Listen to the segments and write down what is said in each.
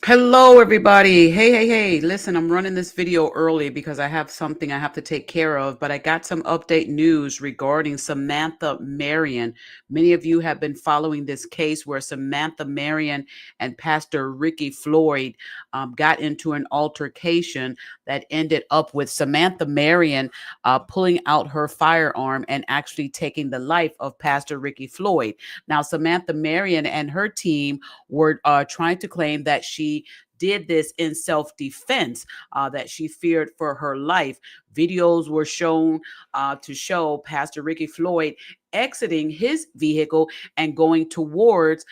Hello, everybody. Hey. Listen, I'm running this video early because I have something I have to take care of, but I got some update news regarding Samantha Marion. Many of you have been following this case where Samantha Marion and Pastor Ricky Floyd got into an altercation that ended up with Samantha Marion pulling out her firearm and actually taking the life of Pastor Ricky Floyd. Now, Samantha Marion and her team were trying to claim that she did this in self-defense, that she feared for her life. Videos were shown to show Pastor Ricky Floyd exiting his vehicle and going towards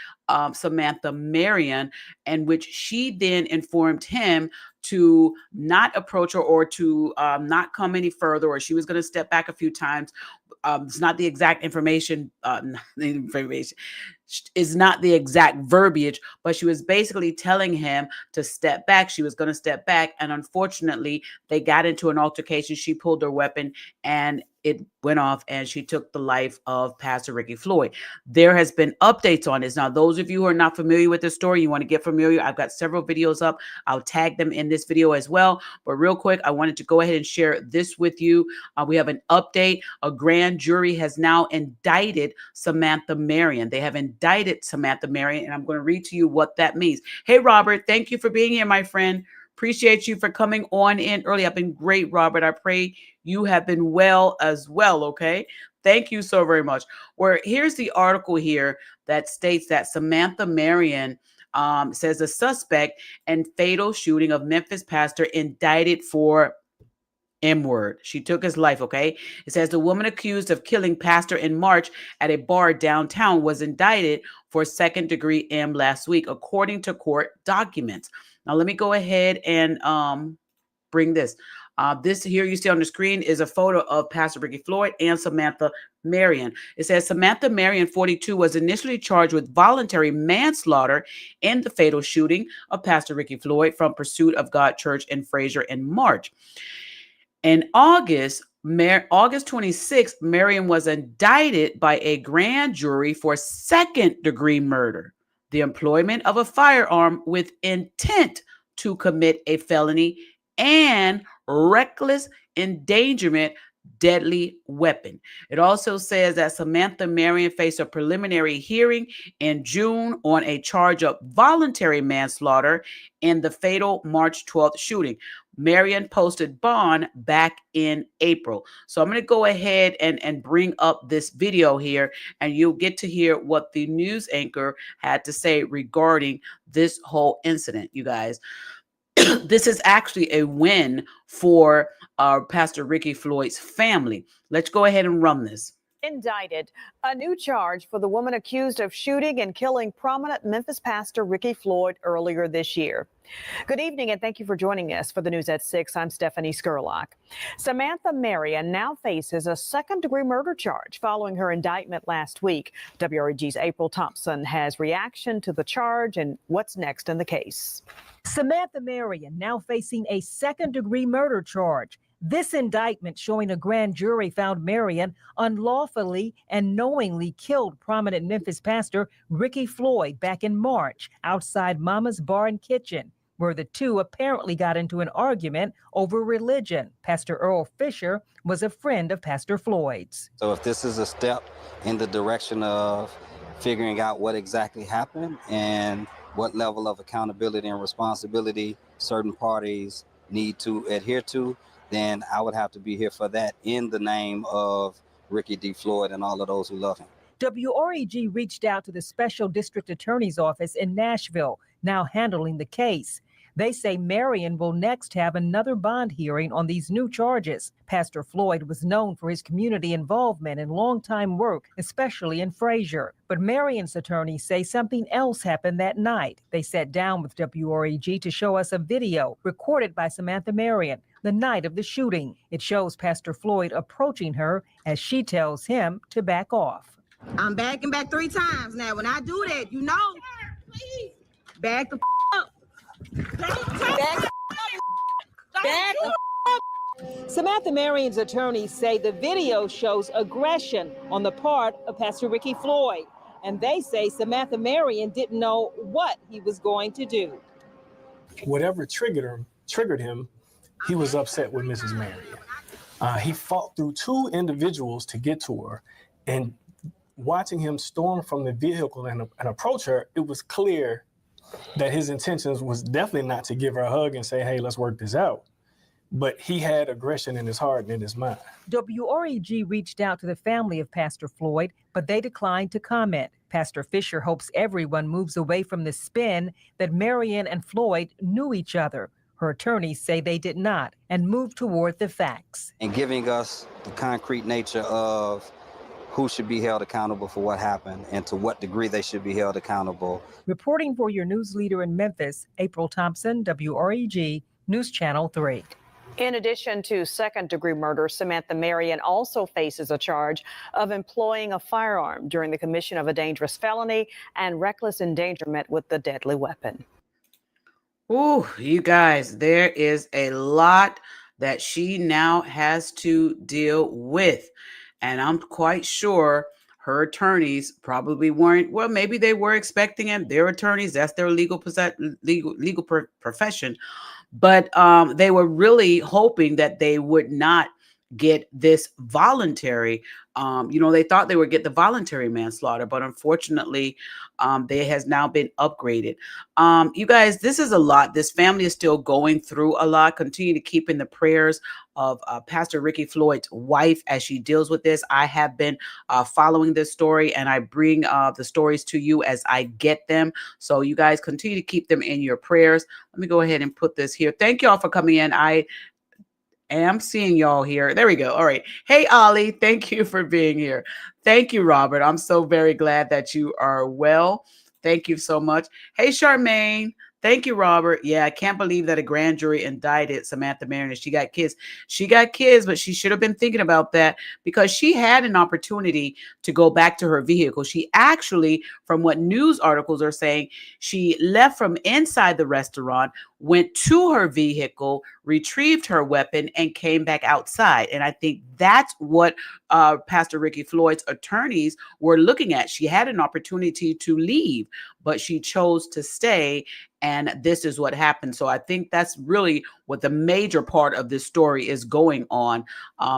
Samantha Marion, in which she then informed him to not approach her or to not come any further, or she was going to step back a few times. It's not the exact information. The information is not the exact verbiage, but she was basically telling him to step back. She was going to step back, and unfortunately, they got into an altercation. She pulled her weapon, and it went off, and she took the life of Pastor Ricky Floyd. There has been updates on this. Now, those of you who are not familiar with this story, you want to get familiar, I've got several videos up. I'll tag them in this video as well. But real quick, I wanted to go ahead and share this with you. We have an update. A grand jury has now indicted Samantha Marion. They have indicted Samantha Marion, and I'm going to read to you what that means. Hey, Robert, thank you for being here, my friend. Appreciate you for coming on in early. I've been great, Robert. I pray you have been well as well, okay? Thank you so very much. Where here's the article here that states that Samantha Marion says a suspect in fatal shooting of Memphis pastor indicted for M-word. She took his life, okay? It says the woman accused of killing pastor in March at a bar downtown was indicted for second-degree M last week, according to court documents. Now, let me go ahead and bring this. This here you see on the screen is a photo of Pastor Ricky Floyd and Samantha Marion. It says Samantha Marion, 42, was initially charged with voluntary manslaughter in the fatal shooting of Pastor Ricky Floyd from Pursuit of God Church in Fraser in March. In August 26th, Marion was indicted by a grand jury for second-degree murder, the employment of a firearm with intent to commit a felony, and reckless endangerment deadly weapon. It also says that Samantha Marion faced a preliminary hearing in June on a charge of voluntary manslaughter in the fatal March 12th shooting. Marion posted bond back in April. So I'm going to go ahead and bring up this video here, and you'll get to hear what the news anchor had to say regarding this whole incident, you guys. This is actually a win for Pastor Ricky Floyd's family. Let's go ahead and run this. Indicted. A new charge for the woman accused of shooting and killing prominent Memphis pastor Ricky Floyd earlier this year. Good evening, and thank you for joining us for the news at 6. I'm Stephanie Skurlock. Samantha Marion now faces a second-degree murder charge following her indictment last week. WREG's April Thompson has reaction to the charge and what's next in the case. Samantha Marion now facing a second-degree murder charge. This indictment showing a grand jury found Marion unlawfully and knowingly killed prominent Memphis pastor Ricky Floyd back in March outside Mama's Bar and Kitchen, where the two apparently got into an argument over religion. Pastor Earl Fisher was a friend of Pastor Floyd's. So if this is a step in the direction of figuring out what exactly happened and what level of accountability and responsibility certain parties need to adhere to, then I would have to be here for that in the name of Ricky D. Floyd and all of those who love him. WREG reached out to the Special District Attorney's Office in Nashville, now handling the case. They say Marion will next have another bond hearing on these new charges. Pastor Floyd was known for his community involvement and longtime work, especially in Fraser. But Marion's attorneys say something else happened that night. They sat down with WREG to show us a video recorded by Samantha Marion the night of the shooting. It shows Pastor Floyd approaching her as she tells him to back off. I'm backing back 3 times now. When I do that, you know, please back the up. Back up. Samantha Marion's attorneys say the video shows aggression on the part of Pastor Ricky Floyd, and they say Samantha Marion didn't know what he was going to do. Whatever triggered him, he was upset with Mrs. Marion. He fought through two individuals to get to her, and watching him storm from the vehicle and approach her, it was clear that his intentions was definitely not to give her a hug and say, hey, let's work this out. But he had aggression in his heart and in his mind. WREG reached out to the family of Pastor Floyd, but they declined to comment. Pastor Fisher hopes everyone moves away from the spin that Marion and Floyd knew each other. Her attorneys say they did not, and move toward the facts. And giving us the concrete nature of who should be held accountable for what happened and to what degree they should be held accountable. Reporting for your news leader in Memphis, April Thompson, WREG, News Channel 3. In addition to second-degree murder, Samantha Marion also faces a charge of employing a firearm during the commission of a dangerous felony and reckless endangerment with a deadly weapon. Ooh, you guys, there is a lot that she now has to deal with. And I'm quite sure her attorneys probably weren't, well, maybe they were expecting it. Their attorneys, that's their legal profession. But they were really hoping that they would not get this voluntary. They thought they would get the voluntary manslaughter, but unfortunately, they has now been upgraded. You guys, this is a lot. This family is still going through a lot. Continue to keep in the prayers of Pastor Ricky Floyd's wife as she deals with this. I have been following this story, and I bring the stories to you as I get them. So you guys continue to keep them in your prayers. Let me go ahead and put this here. Thank y'all for coming in. I am seeing y'all here. There we go. All right. Hey, Ollie, thank you for being here. Thank you, Robert. I'm so very glad that you are well. Thank you so much. Hey, Charmaine. Thank you, Robert. Yeah, I can't believe that a grand jury indicted Samantha Marion. She got kids. She got kids, but she should have been thinking about that because she had an opportunity to go back to her vehicle. She actually, from what news articles are saying, she left from inside the restaurant, went to her vehicle, retrieved her weapon, and came back outside. And I think that's what Pastor Ricky Floyd's attorneys were looking at. She had an opportunity to leave, but she chose to stay. And this is what happened. So I think that's really what the major part of this story is going on.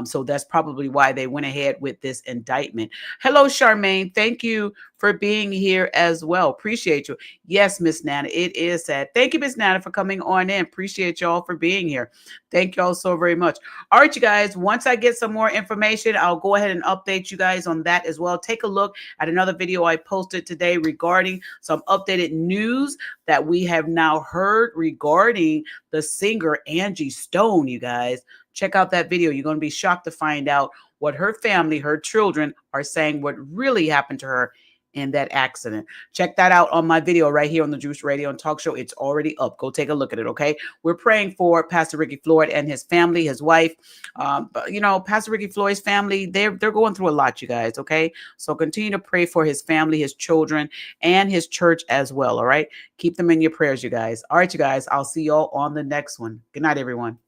So that's probably why they went ahead with this indictment. Hello, Charmaine. Thank you for being here as well. Appreciate you. Yes, Miss Nana, it is sad. Thank you, Miss Nana, for coming on in. Appreciate y'all for being here. Thank y'all so very much. All right, you guys, once I get some more information, I'll go ahead and update you guys on that as well. Take a look at another video I posted today regarding some updated news that we have now heard regarding the singer Angie Stone, you guys. Check out that video. You're going to be shocked to find out what her family, her children are saying what really happened to her in that accident. Check that out on my video right here on the Juice Radio and Talk Show. It's already up. Go take a look at it, okay? We're praying for Pastor Ricky Floyd and his family, his wife. But Pastor Ricky Floyd's family, they're going through a lot, you guys, okay? So continue to pray for his family, his children, and his church as well, all right? Keep them in your prayers, you guys. All right, you guys, I'll see y'all on the next one. Good night, everyone.